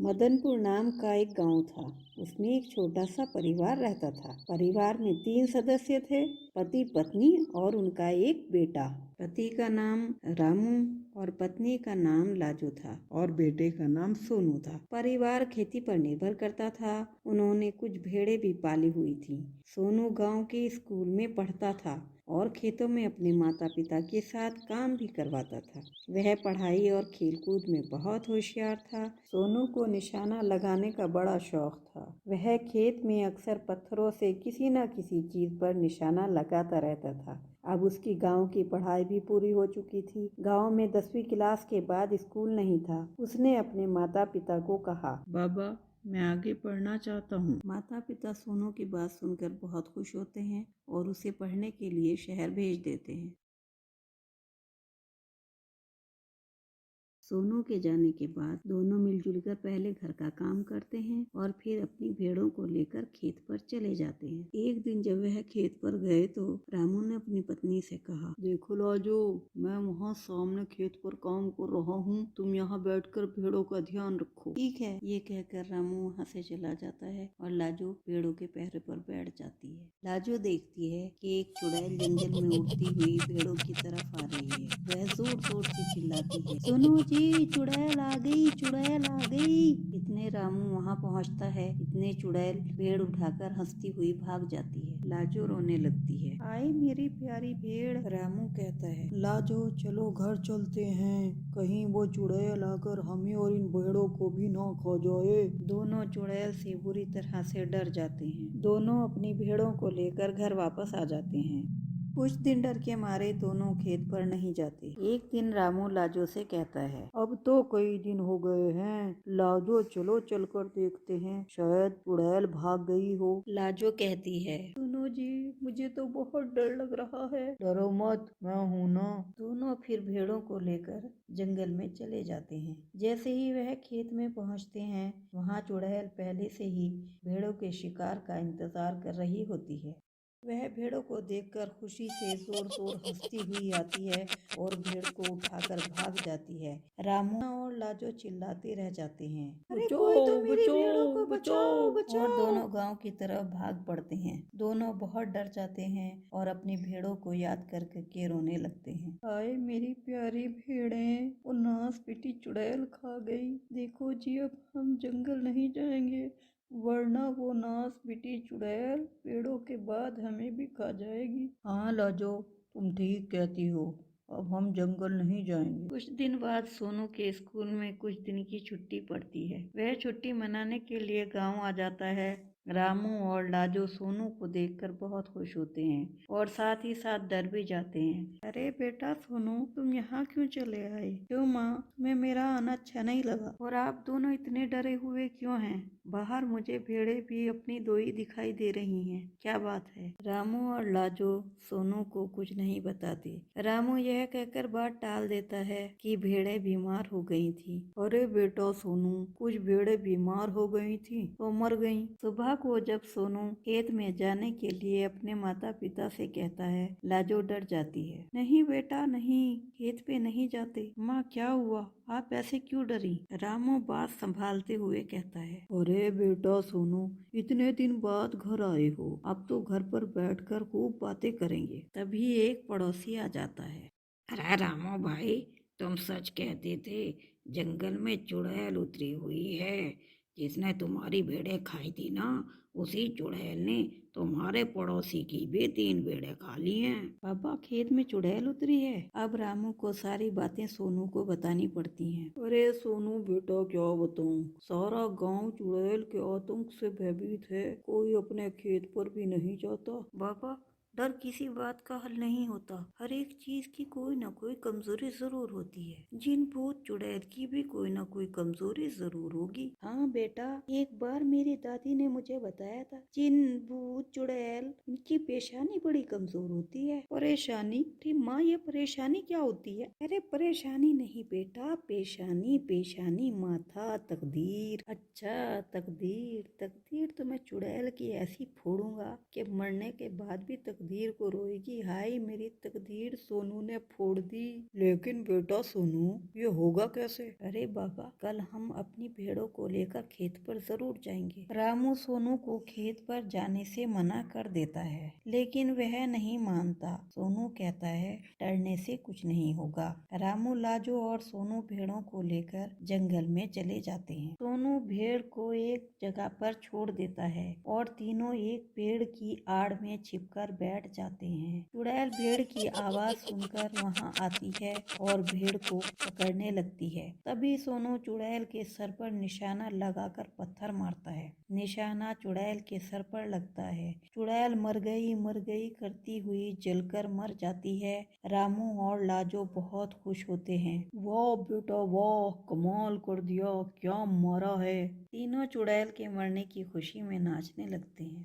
मदनपुर नाम का एक गांव था। उसमें एक छोटा सा परिवार रहता था। परिवार में 3 सदस्य थे, पति पत्नी और उनका एक बेटा। पति का नाम रामू और पत्नी का नाम लाजो था और बेटे का नाम सोनू था। परिवार खेती पर निर्भर करता था। उन्होंने कुछ भेड़ें भी पाली हुई थी। सोनू गांव के स्कूल में पढ़ता था और खेतों में अपने माता पिता के साथ काम भी करवाता था। वह पढ़ाई और खेलकूद में बहुत होशियार था। सोनू को निशाना लगाने का बड़ा शौक था। वह खेत में अक्सर पत्थरों से किसी न किसी चीज पर निशाना लगाता रहता था। अब उसकी गांव की पढ़ाई भी पूरी हो चुकी थी। गांव में 10वीं क्लास के बाद स्कूल नहीं था। उसने अपने माता पिता को कहा, बाबा मैं आगे पढ़ना चाहता हूँ। माता पिता सोनू की बात सुनकर बहुत खुश होते हैं और उसे पढ़ने के लिए शहर भेज देते हैं। सोनू के जाने के बाद दोनों मिलजुल कर पहले घर का काम करते हैं और फिर अपनी भेड़ों को लेकर खेत पर चले जाते हैं। एक दिन जब वह खेत पर गए तो रामू ने अपनी पत्नी से कहा, देखो लाजो, मैं वहाँ सामने खेत पर काम कर रहा हूँ, तुम यहाँ बैठकर भेड़ों का ध्यान रखो। ठीक है, ये कहकर रामू वहाँ से चला जाता है और लाजो भेड़ों के पहरे पर बैठ जाती है। लाजो देखती है कि एक चुड़ैल जंगल में उड़ती हुई भेड़ों की तरफ आ रही है। वह जोर जोर से चिल्लाती है, सुनो जी, चुड़ैल आ गई, चुड़ैल आ गई। इतने रामू वहाँ पहुँचता है, इतने चुड़ैल भेड़ उठाकर हंसती हुई भाग जाती है। लाजो रोने लगती है, आए मेरी प्यारी भेड़। रामू कहता है, लाजो चलो घर चलते हैं, कहीं वो चुड़ैल आकर हमें और इन भेड़ों को भी ना खा जाए। दोनों चुड़ैल से बुरी तरह से डर जाते हैं। दोनों अपनी भेड़ों को लेकर घर वापस आ जाते हैं। कुछ दिन डर के मारे दोनों खेत पर नहीं जाते। एक दिन रामू लाजो से कहता है, अब तो कई दिन हो गए हैं, लाजो चलो चलकर देखते हैं, शायद चुड़ैल भाग गई हो। लाजो कहती है, सुनो जी, मुझे तो बहुत डर लग रहा है। डरो मत, मैं हूँ ना। दोनों फिर भेड़ों को लेकर जंगल में चले जाते हैं। जैसे ही वह खेत में पहुँचते हैं, वहाँ चुड़ैल पहले से ही भेड़ों के शिकार का इंतजार कर रही होती है। वह भेड़ों को देखकर खुशी से जोर जोर हंसती हुई आती है और भेड़ को उठाकर भाग जाती है। रामू और लाजो चिल्लाते रह जाते हैं, अरे कोई तो मेरी भेड़ों को बचाओ, बचाओ। और दोनों गांव की तरफ भाग पड़ते हैं। दोनों बहुत डर जाते हैं और अपनी भेड़ों को याद कर करके रोने लगते हैं। हाय मेरी प्यारी भेड़ें, वो नास पिटी चुड़ैल खा गई। देखो जी, अब हम जंगल नहीं जाएंगे, वरना वो नास बिटी चुड़ैल पेड़ों के बाद हमें भी खा जाएगी। हाँ लाजो, तुम ठीक कहती हो, अब हम जंगल नहीं जाएंगे। कुछ दिन बाद सोनू के स्कूल में कुछ दिन की छुट्टी पड़ती है। वह छुट्टी मनाने के लिए गांव आ जाता है। रामू और लाजो सोनू को देखकर बहुत खुश होते हैं और साथ ही साथ डर भी जाते हैं। अरे बेटा सोनू, तुम यहाँ क्यों चले आए? क्यों माँ, तुम्हें मेरा आना अच्छा नहीं लगा? और आप दोनों इतने डरे हुए क्यों हैं? बाहर मुझे भेड़ें भी अपनी दोई दिखाई दे रही हैं। क्या बात है? रामू और लाजो सोनू को कुछ नहीं बताते। रामू यह कहकर बात टाल देता है कि भेड़ें बीमार हो गई थी। अरे बेटा सोनू, कुछ भेड़ें बीमार हो गई थी तो मर गईं। सुबह को जब सोनू खेत में जाने के लिए अपने माता पिता से कहता है, लाजो डर जाती है। नहीं बेटा नहीं, खेत पे नहीं जाते। माँ क्या हुआ, आप ऐसे क्यों डरी? रामू बात संभालते हुए कहता है, अरे बेटा सोनू, इतने दिन बाद घर आए हो, अब तो घर पर बैठकर खूब बातें करेंगे। तभी एक पड़ोसी आ जाता है। अरे रामू भाई, तुम सच कहते थे, जंगल में चुड़ैल उतरी हुई है। जिसने तुम्हारी भेड़ें खाई थी ना, उसी चुड़ैल ने तुम्हारे पड़ोसी की भी 3 भेड़ें खा ली हैं। पापा, खेत में चुड़ैल उतरी है? अब रामू को सारी बातें सोनू को बतानी पड़ती हैं। अरे सोनू बेटा, क्या बताऊं, सारा गांव चुड़ैल के आतंक से भयभीत है। कोई अपने खेत पर भी नहीं जाता। बाबा, डर किसी बात का हल नहीं होता। हर एक चीज की कोई ना कोई कमजोरी जरूर होती है। जिन भूत चुड़ैल की भी कोई ना कोई कमजोरी जरूर होगी। हाँ बेटा, एक बार मेरी दादी ने मुझे बताया था, जिन भूत चुड़ैल, इनकी पेशानी बड़ी कमजोर होती है। परेशानी? अरे माँ, ये परेशानी क्या होती है? अरे परेशानी नहीं बेटा, पेशानी। पेशानी माथा, तकदीर। अच्छा, तकदीर। तकदीर तो मैं चुड़ैल की ऐसी फोड़ूंगा कि मरने के बाद भी तकदीर तकदीर को रोएगी, हाय मेरी तकदीर सोनू ने फोड़ दी। लेकिन बेटा सोनू, ये होगा कैसे? अरे बाबा, कल हम अपनी भेड़ों को लेकर खेत पर जरूर जाएंगे। रामू सोनू को खेत पर जाने से मना कर देता है, लेकिन वह नहीं मानता। सोनू कहता है डरने से कुछ नहीं होगा। रामू, लाजो और सोनू भेड़ों को लेकर जंगल में चले जाते हैं। सोनू भेड़ को एक जगह पर छोड़ देता है और तीनों एक पेड़ की आड़ में छिपकर बैठ जाते हैं। चुड़ैल भेड़ की आवाज सुनकर वहां आती है और भेड़ को पकड़ने लगती है। तभी सोनू चुड़ैल के सर पर निशाना लगाकर पत्थर मारता है। निशाना चुड़ैल के सर पर लगता है। चुड़ैल मर गई करती हुई जलकर मर जाती है। रामू और लाजो बहुत खुश होते हैं। वाह बेटा वाह, कमाल कर दिया, क्या मारा है। तीनों चुड़ैल के मरने की खुशी में नाचने लगते हैं।